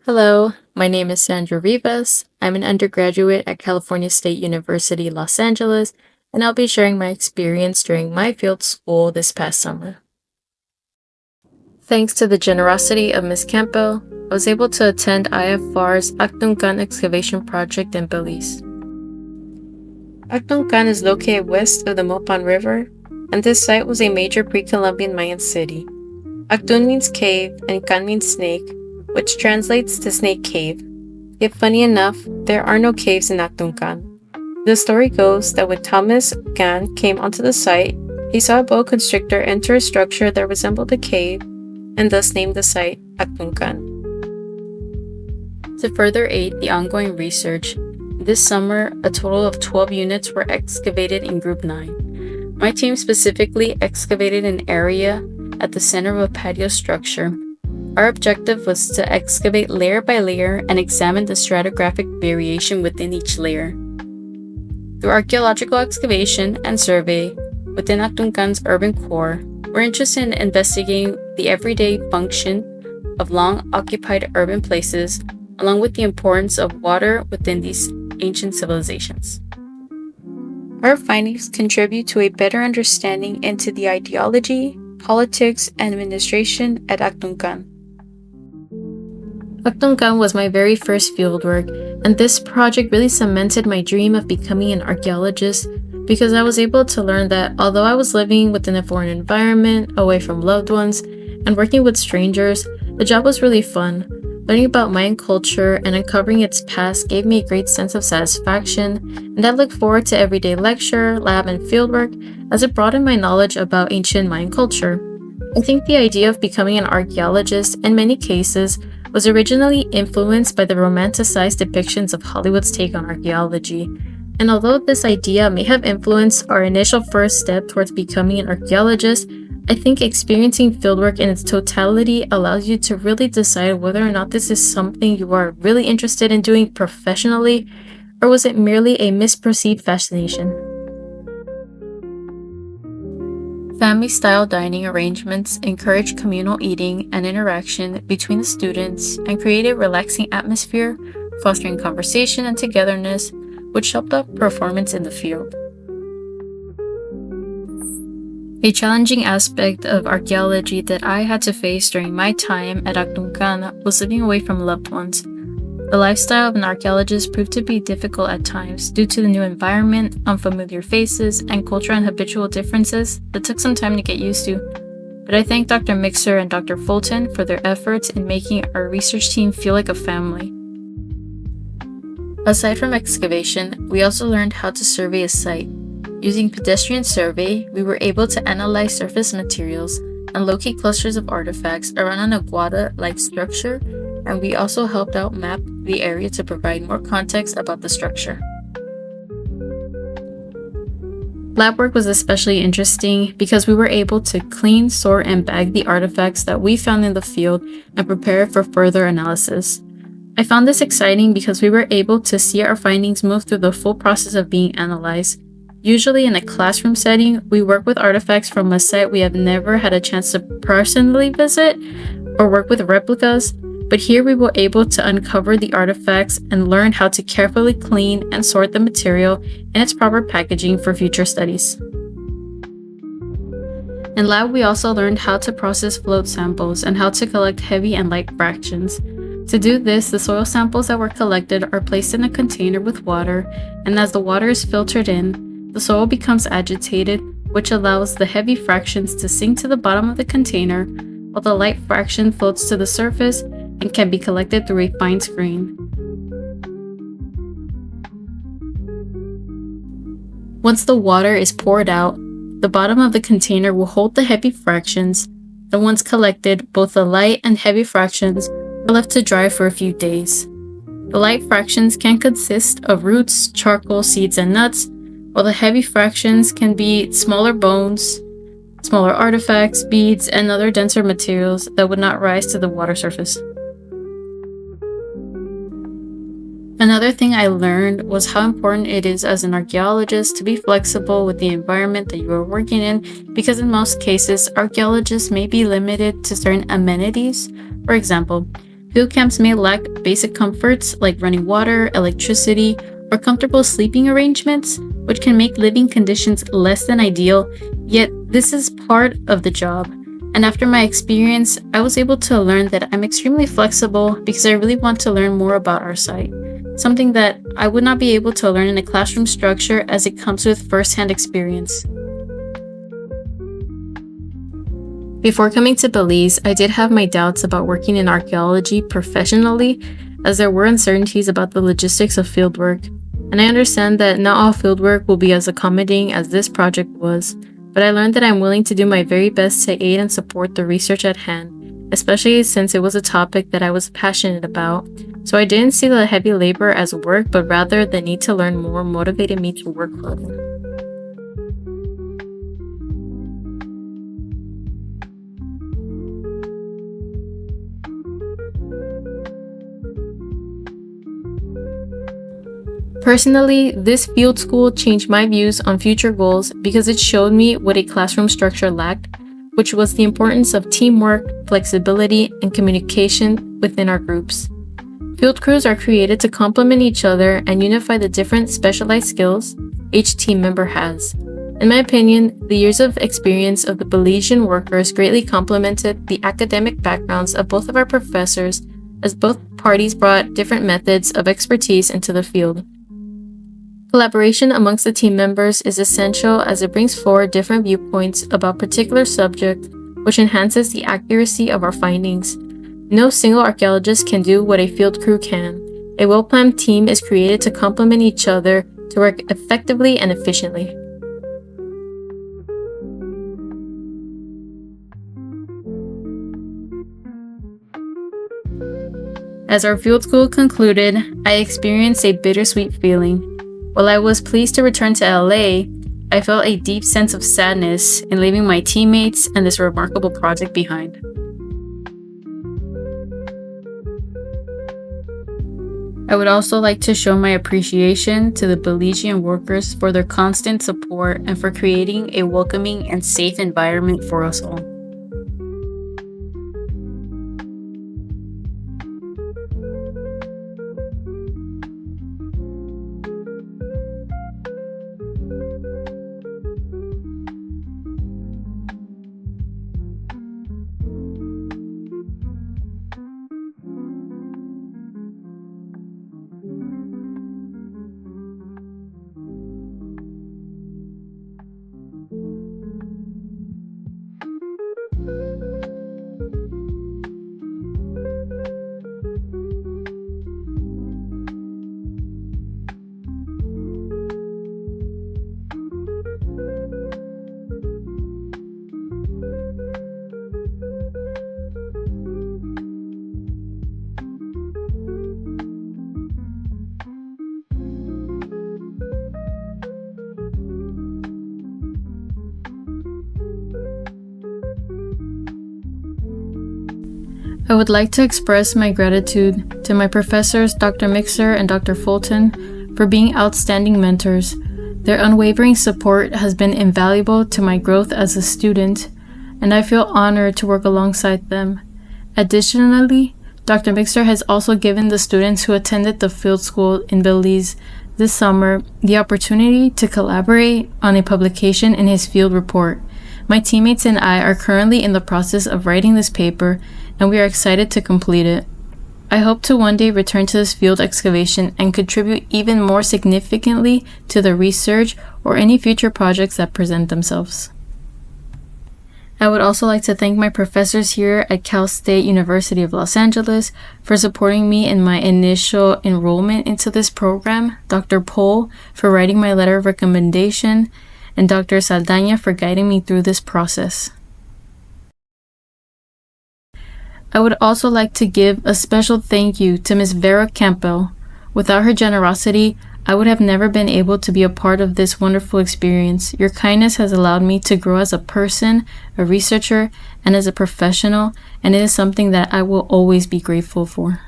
Hello, my name is Sandra Rivas. I'm an undergraduate at California State University, Los Angeles, and I'll be sharing my experience during my field school this past summer. Thanks to the generosity of Ms. Campbell, I was able to attend IFR's Actuncan excavation project in Belize. Actuncan is located west of the Mopan River, and this site was a major pre-Columbian Mayan city. Actun means cave and Can means snake, which translates to snake cave. Yet funny enough, there are no caves in Actuncan. The story goes that when Thomas Gan came onto the site, he saw a boa constrictor enter a structure that resembled a cave, and thus named the site Actuncan. To further aid the ongoing research, this summer a total of 12 units were excavated in Group 9. My team specifically excavated an area at the center of a patio structure. Our objective was to excavate layer by layer and examine the stratigraphic variation within each layer. Through archaeological excavation and survey within Actuncan's urban core, we're interested in investigating the everyday function of long-occupied urban places, along with the importance of water within these ancient civilizations. Our findings contribute to a better understanding into the ideology, politics, and administration at Actuncan. Actuncan was my very first fieldwork, and this project really cemented my dream of becoming an archaeologist because I was able to learn that although I was living within a foreign environment, away from loved ones, and working with strangers, the job was really fun. Learning about Mayan culture and uncovering its past gave me a great sense of satisfaction, and I look forward to everyday lecture, lab, and fieldwork as it broadened my knowledge about ancient Mayan culture. I think the idea of becoming an archaeologist, in many cases, was originally influenced by the romanticized depictions of Hollywood's take on archaeology. And although this idea may have influenced our initial first step towards becoming an archaeologist, I think experiencing fieldwork in its totality allows you to really decide whether or not this is something you are really interested in doing professionally, or was it merely a misperceived fascination. Family-style dining arrangements encourage communal eating and interaction between the students and create a relaxing atmosphere, fostering conversation and togetherness, which helped up performance in the field. A challenging aspect of archaeology that I had to face during my time at Actuncan was living away from loved ones. The lifestyle of an archaeologist proved to be difficult at times due to the new environment, unfamiliar faces, and cultural and habitual differences that took some time to get used to. But I thank Dr. Mixer and Dr. Fulton for their efforts in making our research team feel like a family. Aside from excavation, we also learned how to survey a site. Using pedestrian survey, we were able to analyze surface materials and locate clusters of artifacts around an aguada-like structure, and we also helped out map the area to provide more context about the structure. Lab work was especially interesting because we were able to clean, sort, and bag the artifacts that we found in the field and prepare for further analysis. I found this exciting because we were able to see our findings move through the full process of being analyzed. Usually in a classroom setting, we work with artifacts from a site we have never had a chance to personally visit or work with replicas, but here we were able to uncover the artifacts and learn how to carefully clean and sort the material and its proper packaging for future studies. In lab, we also learned how to process float samples and how to collect heavy and light fractions. To do this, the soil samples that were collected are placed in a container with water, and as the water is filtered in, the soil becomes agitated, which allows the heavy fractions to sink to the bottom of the container, while the light fraction floats to the surface and can be collected through a fine screen. Once the water is poured out, the bottom of the container will hold the heavy fractions, and once collected, both the light and heavy fractions are left to dry for a few days. The light fractions can consist of roots, charcoal, seeds, and nuts, while the heavy fractions can be smaller bones, smaller artifacts, beads, and other denser materials that would not rise to the water surface. Another thing I learned was how important it is as an archaeologist to be flexible with the environment that you are working in, because in most cases, archaeologists may be limited to certain amenities. For example, Field camps may lack basic comforts like running water, electricity, or comfortable sleeping arrangements, which can make living conditions less than ideal, yet this is part of the job. And after my experience, I was able to learn that I'm extremely flexible because I really want to learn more about our site, something that I would not be able to learn in a classroom structure as it comes with first-hand experience. Before coming to Belize, I did have my doubts about working in archaeology professionally, as there were uncertainties about the logistics of fieldwork, and I understand that not all fieldwork will be as accommodating as this project was, but I learned that I'm willing to do my very best to aid and support the research at hand, especially since it was a topic that I was passionate about, so I didn't see the heavy labor as work, but rather the need to learn more motivated me to work harder. Personally, this field school changed my views on future goals because it showed me what a classroom structure lacked, which was the importance of teamwork, flexibility, and communication within our groups. Field crews are created to complement each other and unify the different specialized skills each team member has. In my opinion, the years of experience of the Belizean workers greatly complemented the academic backgrounds of both of our professors, as both parties brought different methods of expertise into the field. Collaboration amongst the team members is essential as it brings forward different viewpoints about particular subject, which enhances the accuracy of our findings. No single archaeologist can do what a field crew can. A well-planned team is created to complement each other to work effectively and efficiently. As our field school concluded, I experienced a bittersweet feeling. While I was pleased to return to LA, I felt a deep sense of sadness in leaving my teammates and this remarkable project behind. I would also like to show my appreciation to the Belizean workers for their constant support and for creating a welcoming and safe environment for us all. I would like to express my gratitude to my professors, Dr. Mixer and Dr. Fulton, for being outstanding mentors. Their unwavering support has been invaluable to my growth as a student, and I feel honored to work alongside them. Additionally, Dr. Mixer has also given the students who attended the field school in Belize this summer the opportunity to collaborate on a publication in his field report. My teammates and I are currently in the process of writing this paper, and we are excited to complete it. I hope to one day return to this field excavation and contribute even more significantly to the research or any future projects that present themselves. I would also like to thank my professors here at Cal State University of Los Angeles for supporting me in my initial enrollment into this program, Dr. Pohl for writing my letter of recommendation, and Dr. Saldaña for guiding me through this process. I would also like to give a special thank you to Ms. Vera Campbell. Without her generosity, I would have never been able to be a part of this wonderful experience. Your kindness has allowed me to grow as a person, a researcher, and as a professional, and it is something that I will always be grateful for.